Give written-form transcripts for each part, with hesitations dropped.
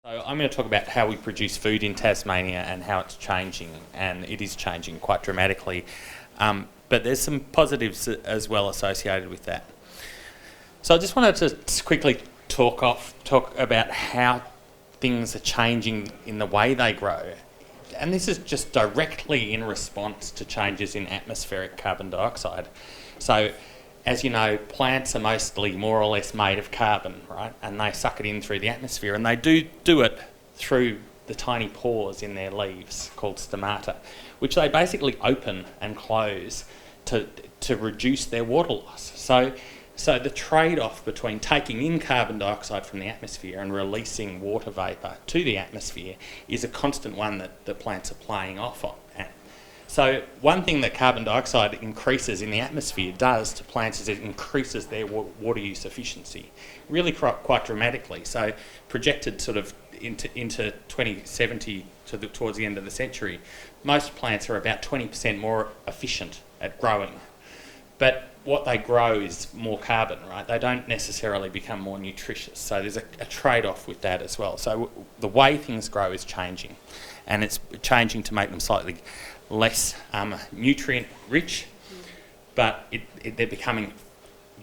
So I'm going to talk about how we produce food in Tasmania and how it's changing, and it is changing quite dramatically. But there's some positives as well associated with that. So I just wanted to quickly talk about how things are changing in the way they grow. And this is just directly in response to changes in atmospheric carbon dioxide. So, as you know, plants are mostly more or less made of carbon, right? And they suck it in through the atmosphere, and they do it through the tiny pores in their leaves called stomata, which they basically open and close to reduce their water loss. So the trade-off between taking in carbon dioxide from the atmosphere and releasing water vapour to the atmosphere is a constant one that the plants are playing off on. So one thing that carbon dioxide increases in the atmosphere does to plants is it increases their water use efficiency, really quite dramatically. So projected sort of into 2070 towards the end of the century, most plants are about 20% more efficient at growing. But what they grow is more carbon, right? They don't necessarily become more nutritious. So there's a trade-off with that as well. So the way things grow is changing, and it's changing to make them slightly less nutrient rich, but they're becoming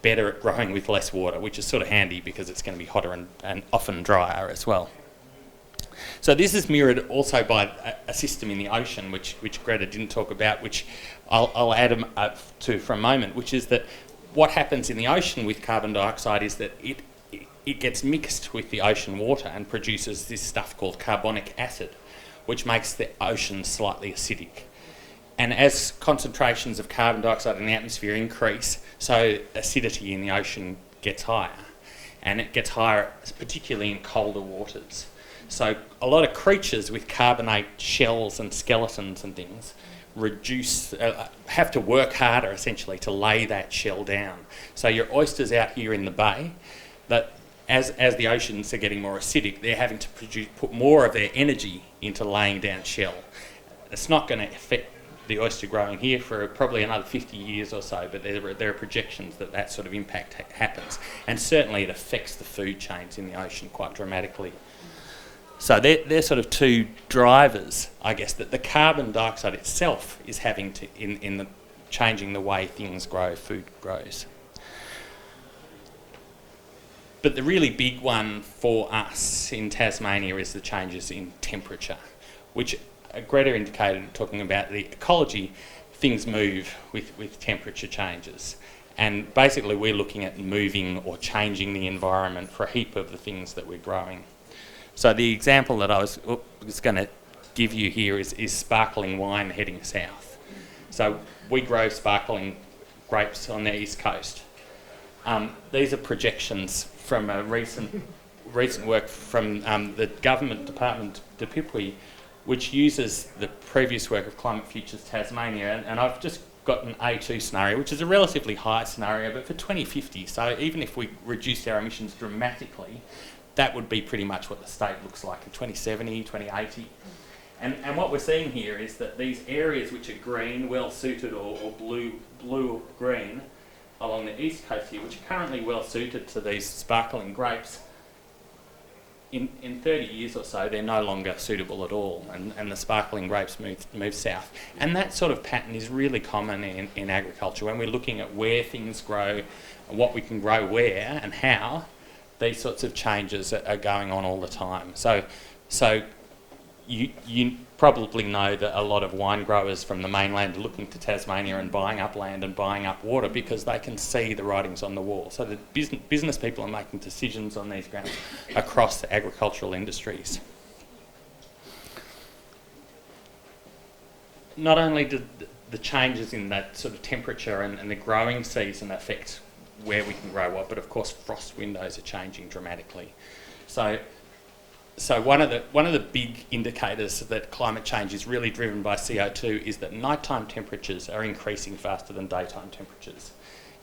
better at growing with less water, which is sort of handy because it's going to be hotter and often drier as well. So this is mirrored also by a system in the ocean, which Greta didn't talk about, which I'll add to for a moment, which is that what happens in the ocean with carbon dioxide is that it gets mixed with the ocean water and produces this stuff called carbonic acid, which makes the ocean slightly acidic. And as concentrations of carbon dioxide in the atmosphere increase, so acidity in the ocean gets higher. And it gets higher particularly in colder waters. So a lot of creatures with carbonate shells and skeletons and things have to work harder essentially to lay that shell down. So your oysters out here in the bay, that as the oceans are getting more acidic, they're having to put more of their energy into laying down shell. It's not going to affect the oyster growing here for probably another 50 years or so, but there are projections that sort of impact happens. And certainly it affects the food chains in the ocean quite dramatically. So they're sort of two drivers, I guess, that the carbon dioxide itself is having to in the changing the way things grow, food grows. But the really big one for us in Tasmania is the changes in temperature, which Greta indicated, talking about the ecology. Things move with temperature changes. And basically we're looking at moving or changing the environment for a heap of the things that we're growing. So the example that I was going to give you here is sparkling wine heading south. So we grow sparkling grapes on the east coast. These are projections from a recent work from the government department, de Pipui, which uses the previous work of Climate Futures Tasmania, and I've just got an A2 scenario, which is a relatively high scenario, but for 2050, so even if we reduce our emissions dramatically, that would be pretty much what the state looks like in 2070, 2080. And what we're seeing here is that these areas which are green, well suited, or blue or green, along the east coast here, which are currently well suited to these sparkling grapes, in 30 years or so, they're no longer suitable at all, and the sparkling grapes move south. And that sort of pattern is really common in agriculture. When we're looking at where things grow, what we can grow where and how, these sorts of changes are going on all the time. So you probably know that a lot of wine growers from the mainland are looking to Tasmania and buying up land and buying up water because they can see the writings on the wall. So the business people are making decisions on these grounds across the agricultural industries. Not only do the changes in that sort of temperature and the growing season affect where we can grow what, but of course frost windows are changing dramatically. So one of the big indicators that climate change is really driven by CO2 is that nighttime temperatures are increasing faster than daytime temperatures.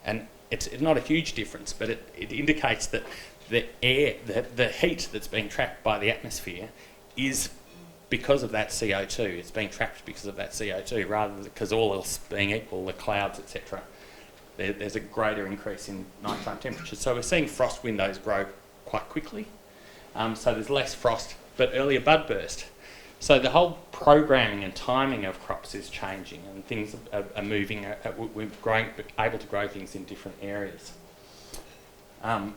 And it's not a huge difference, but it indicates that the heat that's being trapped by the atmosphere is because of that CO2. It's being trapped because of that CO2, rather than because all else being equal, the clouds, etc. There's a greater increase in nighttime temperatures. So we're seeing frost windows grow quite quickly. So there's less frost but earlier bud burst. So the whole programming and timing of crops is changing, and things are moving. We're able to grow things in different areas. And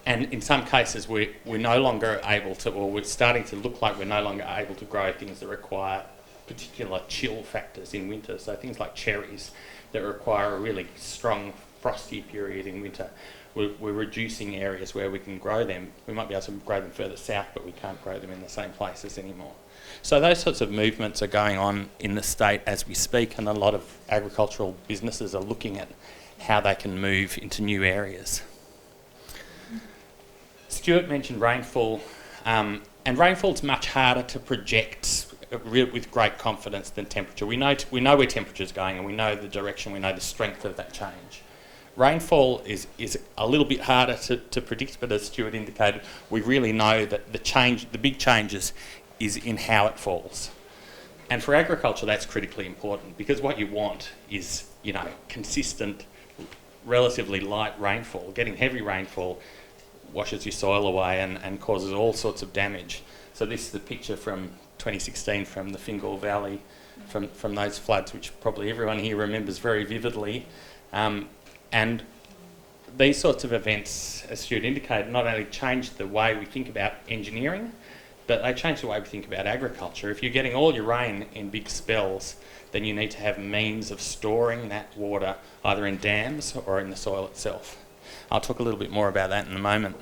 in some cases, we're no longer able to, or we're starting to look like we're no longer able to grow things that require particular chill factors in winter. So things like cherries that require a really strong frosty period in winter. We're reducing areas where we can grow them. We might be able to grow them further south, but we can't grow them in the same places anymore. So those sorts of movements are going on in the state as we speak, and a lot of agricultural businesses are looking at how they can move into new areas. Stuart mentioned rainfall, and rainfall's much harder to project with great confidence than temperature. We know where temperature's going, and we know the direction, we know the strength of that change. Rainfall is a little bit harder to predict, but as Stuart indicated, we really know that the big changes is in how it falls. And for agriculture, that's critically important, because what you want is, consistent, relatively light rainfall. Getting heavy rainfall washes your soil away and causes all sorts of damage. So this is the picture from 2016 from the Fingal Valley, from those floods, which probably everyone here remembers very vividly. And these sorts of events, as Stuart indicated, not only change the way we think about engineering, but they change the way we think about agriculture. If you're getting all your rain in big spells, then you need to have means of storing that water either in dams or in the soil itself. I'll talk a little bit more about that in a moment.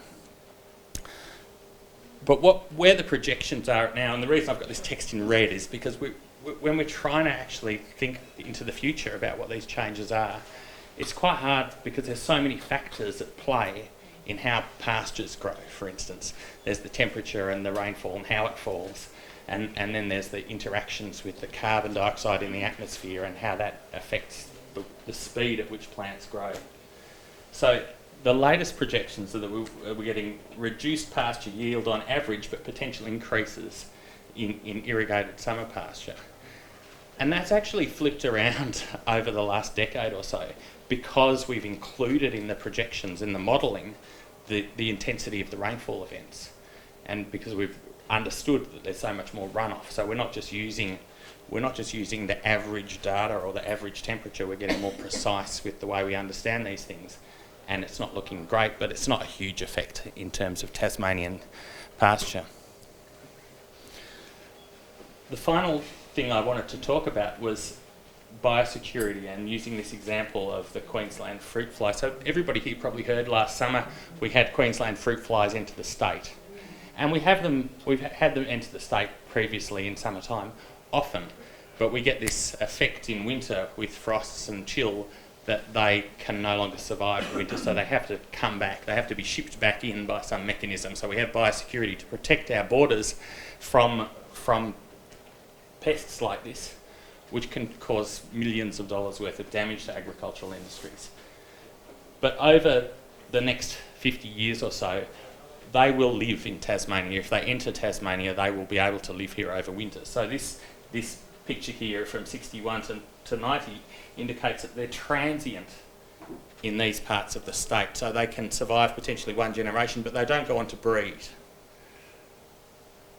But where the projections are now, and the reason I've got this text in red is because when we're trying to actually think into the future about what these changes are, it's quite hard because there's so many factors at play in how pastures grow, for instance. There's the temperature and the rainfall and how it falls, and then there's the interactions with the carbon dioxide in the atmosphere and how that affects the speed at which plants grow. So the latest projections are that we're getting reduced pasture yield on average, but potential increases in irrigated summer pasture. And that's actually flipped around over the last decade or so, because we've included in the projections, in the modelling, the intensity of the rainfall events, and because we've understood that there's so much more runoff. So we're not just using the average data or the average temperature. We're getting more precise with the way we understand these things, and it's not looking great, but it's not a huge effect in terms of Tasmanian pasture. The final thing I wanted to talk about was biosecurity, and using this example of the Queensland fruit fly. So everybody here probably heard last summer we had Queensland fruit flies enter the state, and we've had them enter the state previously in summertime often, but we get this effect in winter with frosts and chill that they can no longer survive winter, so they have to come back. They have to be shipped back in by some mechanism. So we have biosecurity to protect our borders from pests like this, which can cause millions of dollars worth of damage to agricultural industries. But over the next 50 years or so, they will live in Tasmania. If they enter Tasmania, they will be able to live here over winter. So this picture here from 61 to 90 indicates that they're transient in these parts of the state. So they can survive potentially one generation, but they don't go on to breed.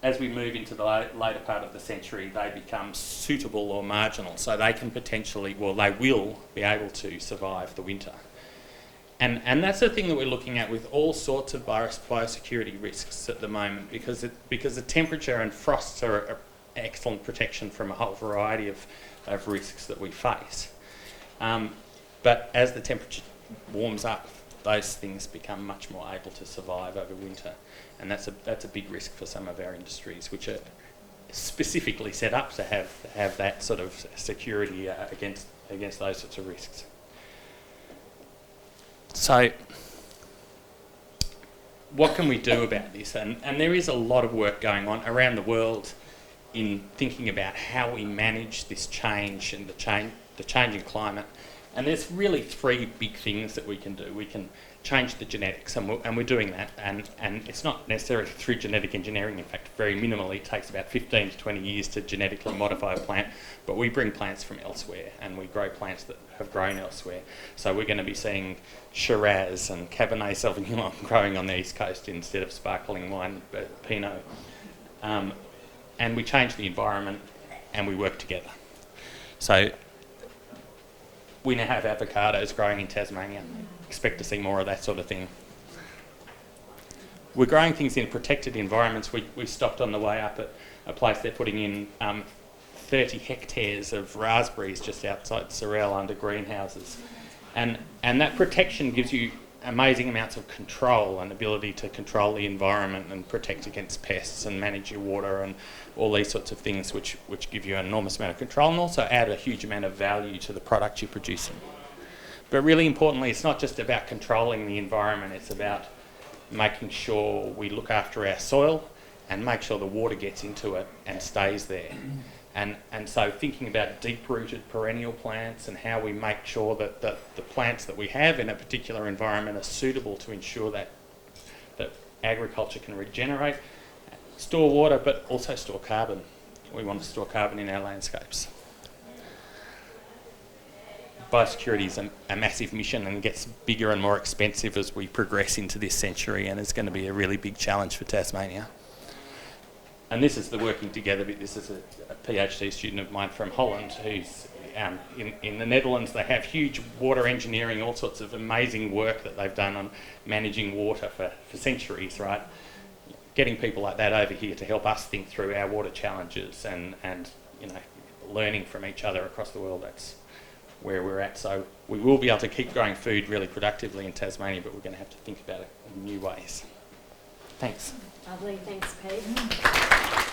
As we move into the later part of the century, they become suitable or marginal. So they can potentially, they will be able to survive the winter. And that's the thing that we're looking at with all sorts of biosecurity risks at the moment, because the temperature and frosts are excellent protection from a whole variety of risks that we face. But as the temperature warms up, those things become much more able to survive over winter. And that's a big risk for some of our industries, which are specifically set up to have that sort of security against those sorts of risks. So what can we do about this? And there is a lot of work going on around the world in thinking about how we manage this change and the changing climate And there's really three big things that we can do. We can change the genetics, and we're doing that, and it's not necessarily through genetic engineering. In fact, very minimally. It takes about 15 to 20 years to genetically modify a plant, but we bring plants from elsewhere, and we grow plants that have grown elsewhere. So we're going to be seeing Shiraz and Cabernet Sauvignon growing on the East Coast instead of sparkling wine, but Pinot. And we change the environment, and we work together. So we now have avocados growing in Tasmania. Expect to see more of that sort of thing. We're growing things in protected environments. We stopped on the way up at a place they're putting in 30 hectares of raspberries just outside Sorel under greenhouses. And that protection gives you amazing amounts of control and ability to control the environment and protect against pests and manage your water and all these sorts of things which give you an enormous amount of control and also add a huge amount of value to the product you're producing. But really importantly, it's not just about controlling the environment, it's about making sure we look after our soil and make sure the water gets into it and stays there. And so thinking about deep-rooted perennial plants and how we make sure that the plants that we have in a particular environment are suitable to ensure that agriculture can regenerate, store water, but also store carbon. We want to store carbon in our landscapes. Biosecurity is a massive mission and gets bigger and more expensive as we progress into this century, and it's going to be a really big challenge for Tasmania. And this is the working together bit. This is a PhD student of mine from Holland who's in the Netherlands. They have huge water engineering, all sorts of amazing work that they've done on managing water for centuries, right? Getting people like that over here to help us think through our water challenges and you know, learning from each other across the world, that's where we're at. So we will be able to keep growing food really productively in Tasmania, but we're going to have to think about it in new ways. Thanks. Lovely, thanks Pete.